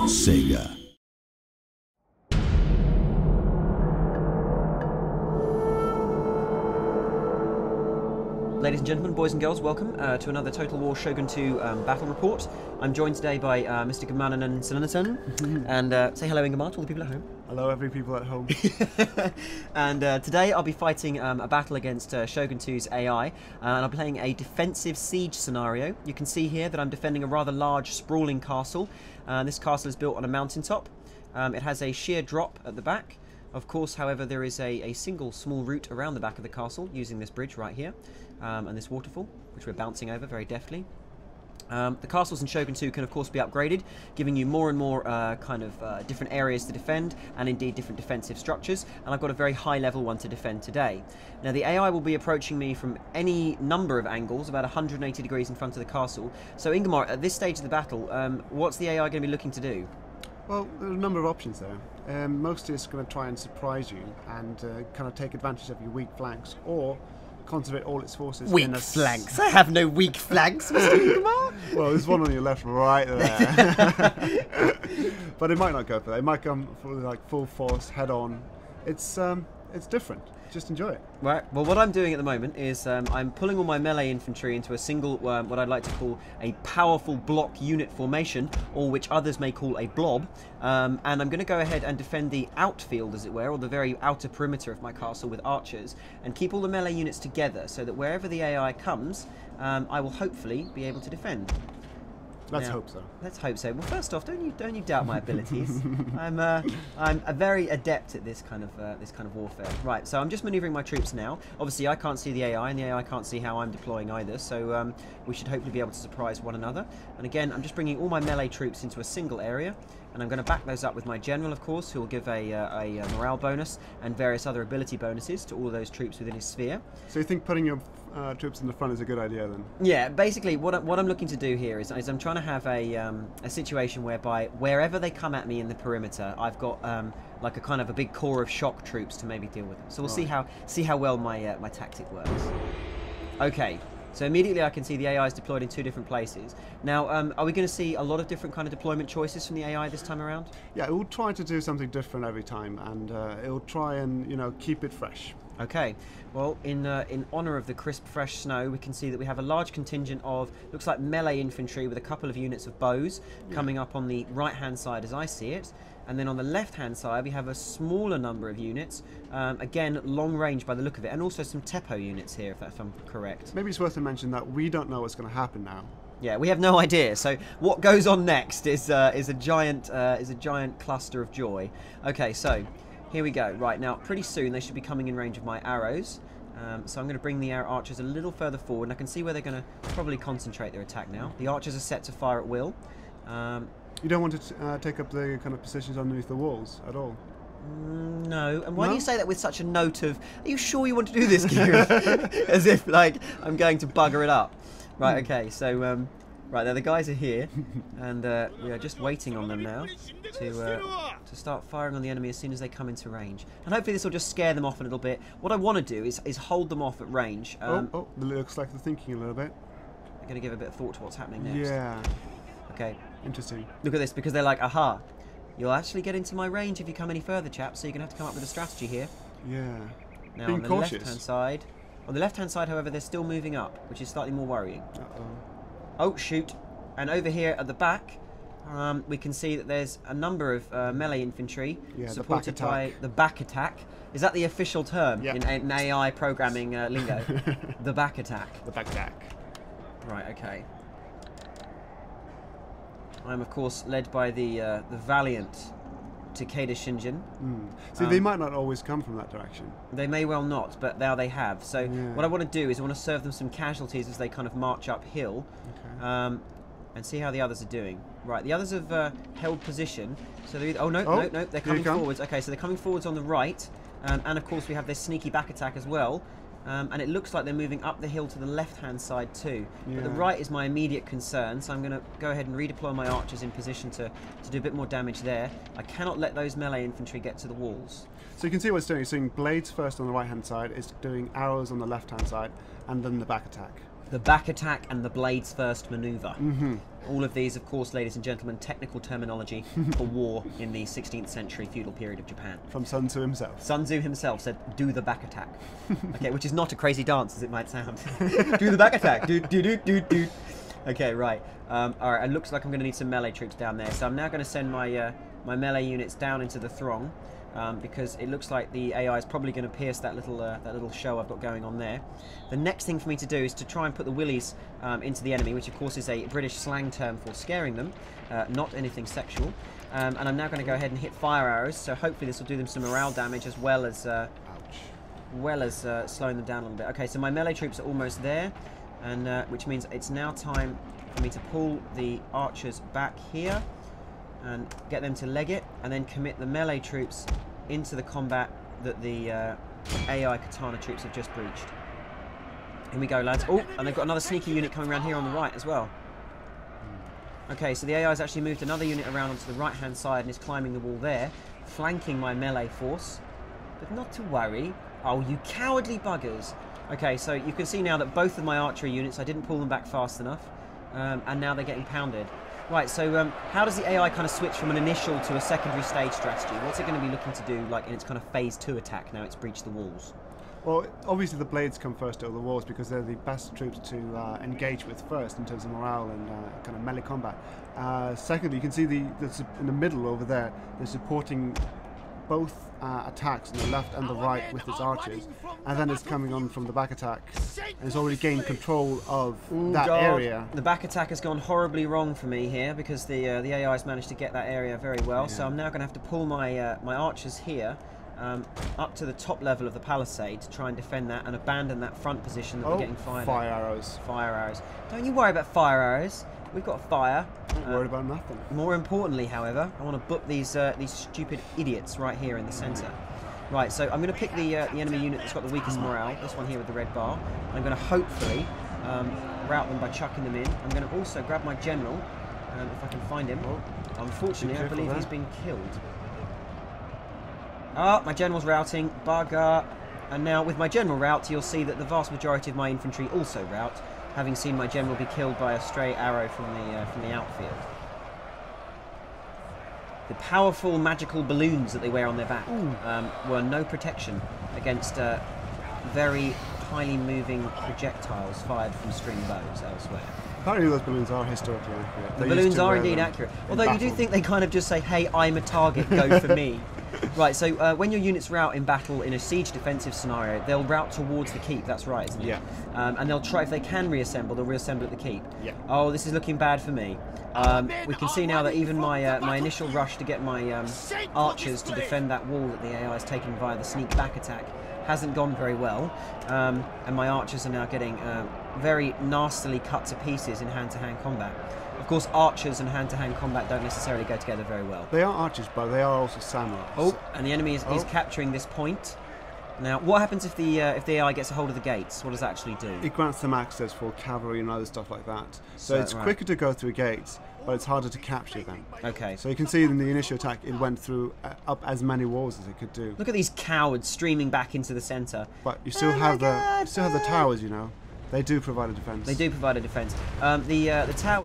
Sega. Ladies and gentlemen, boys and girls, welcome to another Total War Shogun 2 battle report. I'm joined today by Mr. Gamanan Sananasan, and say hello, Ingemar, to all the people at home. Hello, every people at home. And today I'll be fighting a battle against Shogun 2's AI, and I'm playing a defensive siege scenario. You can see here that I'm defending a rather large, sprawling castle. This castle is built on a mountaintop. It has a sheer drop at the back. Of course, however, there is a single small route around the back of the castle using this bridge right here and this waterfall, which we're bouncing over very deftly. The castles in Shogun 2 can of course be upgraded, giving you more and more different areas to defend, and indeed different defensive structures, and I've got a very high level one to defend today. Now the AI will be approaching me from any number of angles, about 180 degrees in front of the castle. So Ingemar, at this stage of the battle, what's the AI going to be looking to do? Well, there are a number of options there. Mostly it's going to try and surprise you and kind of take advantage of your weak flanks, or concentrate all its forces Weak in a flanks? I have no weak flanks, Mr. Ingemar. Well, there's one on your left right there. But it might not go for that. It might come for like full force, head on. It's different. Just enjoy it. Right, well what I'm doing at the moment is I'm pulling all my melee infantry into a single, what I'd like to call a powerful block unit formation, or which others may call a blob, and I'm going to go ahead and defend the outfield, as it were, or the very outer perimeter of my castle with archers, and keep all the melee units together so that wherever the AI comes, I will hopefully be able to defend. Let's hope so. Let's hope so. Well, first off, don't you doubt my abilities. I'm a very adept at this kind of warfare. Right, so I'm just manoeuvring my troops now. Obviously, I can't see the AI, and the AI can't see how I'm deploying either. So we should hopefully be able to surprise one another. And again, I'm just bringing all my melee troops into a single area, and I'm going to back those up with my general, of course, who will give a morale bonus and various other ability bonuses to all of those troops within his sphere. So you think putting your troops in the front is a good idea then? Yeah, basically what I'm looking to do here is I'm trying to have a situation whereby wherever they come at me in the perimeter, I've got like a kind of a big core of shock troops to maybe deal with them. So we'll see how well my my tactic works. Okay. So immediately I can see the AI is deployed in two different places. Now, are we going to see a lot of different kind of deployment choices from the AI this time around? Yeah, it will try to do something different every time, and it will try and, you know, keep it fresh. Okay, well, in honour of the crisp, fresh snow, we can see that we have a large contingent of, looks like melee infantry with a couple of units of bows coming up on the right-hand side as I see it. And then on the left-hand side, we have a smaller number of units, again, long range by the look of it, and also some Teppo units here, if I'm correct. Maybe it's worth to mention that we don't know what's going to happen now. Yeah, we have no idea. So what goes on next is a giant cluster of joy. Okay, so here we go. Right, now pretty soon they should be coming in range of my arrows. So I'm going to bring the archers a little further forward, and I can see where they're going to probably concentrate their attack now. The archers are set to fire at will. You don't want to take up the kind of positions underneath the walls at all? No. And why do you say that with such a note of, are you sure you want to do this, Kieran? As if, like, I'm going to bugger it up. Right, okay, so, right, there the guys are here, and we are just waiting on them now to start firing on the enemy as soon as they come into range. And hopefully this will just scare them off a little bit. What I want to do is hold them off at range. It looks like they're thinking a little bit. I'm going to give a bit of thought to what's happening next. Yeah. Okay. Interesting. Look at this, because they're like, aha, you'll actually get into my range if you come any further, chaps, so you're going to have to come up with a strategy here. Yeah. Now, Being on the cautious. left-hand side, however, they're still moving up, which is slightly more worrying. Uh-oh. Oh, shoot. And over here at the back, we can see that there's a number of melee infantry supported by the back attack. Is that the official term in AI programming lingo? The back attack. The back attack. Right, okay. I'm, of course, led by the valiant Takeda Shinjin. See, they might not always come from that direction. They may well not, but now they have. So what I want to do is I want to serve them some casualties as they kind of march uphill, and see how the others are doing. Right, the others have held position. So they're no, they're coming forwards. Okay, so they're coming forwards on the right, and of course we have this sneaky back attack as well. And it looks like they're moving up the hill to the left-hand side too. But the right is my immediate concern, so I'm going to go ahead and redeploy my archers in position to do a bit more damage there. I cannot let those melee infantry get to the walls. So you can see what it's doing. It's doing blades first on the right-hand side, it's doing arrows on the left-hand side, and then the back attack. The back attack and the blades first maneuver. Mm-hmm. All of these, of course, ladies and gentlemen, technical terminology for war in the 16th century feudal period of Japan. From Sun Tzu himself. Sun Tzu himself said, do the back attack. Okay, which is not a crazy dance, as it might sound. Do the back attack. Do, do, do, do, do. Okay, right. Alright, it looks like I'm going to need some melee troops down there. So I'm now going to send my, my melee units down into the throng. Because it looks like the AI is probably going to pierce that little show I've got going on there. The next thing for me to do is to try and put the willies into the enemy, which of course is a British slang term for scaring them, not anything sexual. And I'm now going to go ahead and hit fire arrows, so hopefully this will do them some morale damage as well as slowing them down a little bit. Okay, so my melee troops are almost there, and which means it's now time for me to pull the archers back here and get them to leg it, and then commit the melee troops into the combat that the AI katana troops have just breached. Here we go, lads. Oh, and they've got another sneaky unit coming around here on the right as well. Okay, so the AI has actually moved another unit around onto the right-hand side and is climbing the wall there, flanking my melee force. But not to worry. Oh, you cowardly buggers. Okay, so you can see now that both of my archery units, I didn't pull them back fast enough, and now they're getting pounded. Right, so how does the AI kind of switch from an initial to a secondary stage strategy? What's it going to be looking to do, like in its kind of phase 2 attack now it's breached the walls? Well, obviously the blades come first over the walls because they're the best troops to engage with first in terms of morale and kind of melee combat. Secondly, you can see in the middle over there, they're supporting both attacks on the left and the right with its archers, and then it's coming on from the back attack and it's already gained control of that area. The back attack has gone horribly wrong for me here because the AI has managed to get that area very well. Yeah. So I'm now going to have to pull my my archers here up to the top level of the palisade to try and defend that and abandon that front position that we're getting fired. Fire arrows. Fire arrows. Don't you worry about fire arrows. We've got fire. Don't worry about nothing. More importantly, however, I want to book these stupid idiots right here in the centre. Right, so I'm going to pick the enemy unit that's got the weakest morale, this one here with the red bar. I'm going to hopefully rout them by chucking them in. I'm going to also grab my general, if I can find him. Unfortunately, I believe he's been killed. Ah, my general's routing. Bugger. And now with my general rout, you'll see that the vast majority of my infantry also rout, having seen my general be killed by a stray arrow from the outfield. The powerful magical balloons that they wear on their back were no protection against very highly moving projectiles fired from string bows elsewhere. Apparently those balloons are historically accurate. The balloons are indeed accurate. Although you do think they kind of just say, hey, I'm a target, go for me. Right, so when your units rout in battle in a siege defensive scenario, they'll rout towards the keep, that's right, isn't it? Yeah. And they'll try, if they can reassemble, they'll reassemble at the keep. Yeah. Oh, this is looking bad for me. We can see now that even my my initial rush to get my archers to defend that wall that the AI has taken via the sneak back attack hasn't gone very well. And my archers are now getting very nastily cut to pieces in hand-to-hand combat. Of course, archers and hand-to-hand combat don't necessarily go together very well. They are archers, but they are also samurais. Oh, and the enemy is capturing this point. Now, what happens if the AI gets a hold of the gates? What does that actually do? It grants them access for cavalry and other stuff like that. So it's quicker to go through gates, but it's harder to capture them. Okay. So you can see in the initial attack, it went through up as many walls as it could do. Look at these cowards streaming back into the centre. But you still have the towers, you know. They do provide a defence. They do provide a defence. The tower.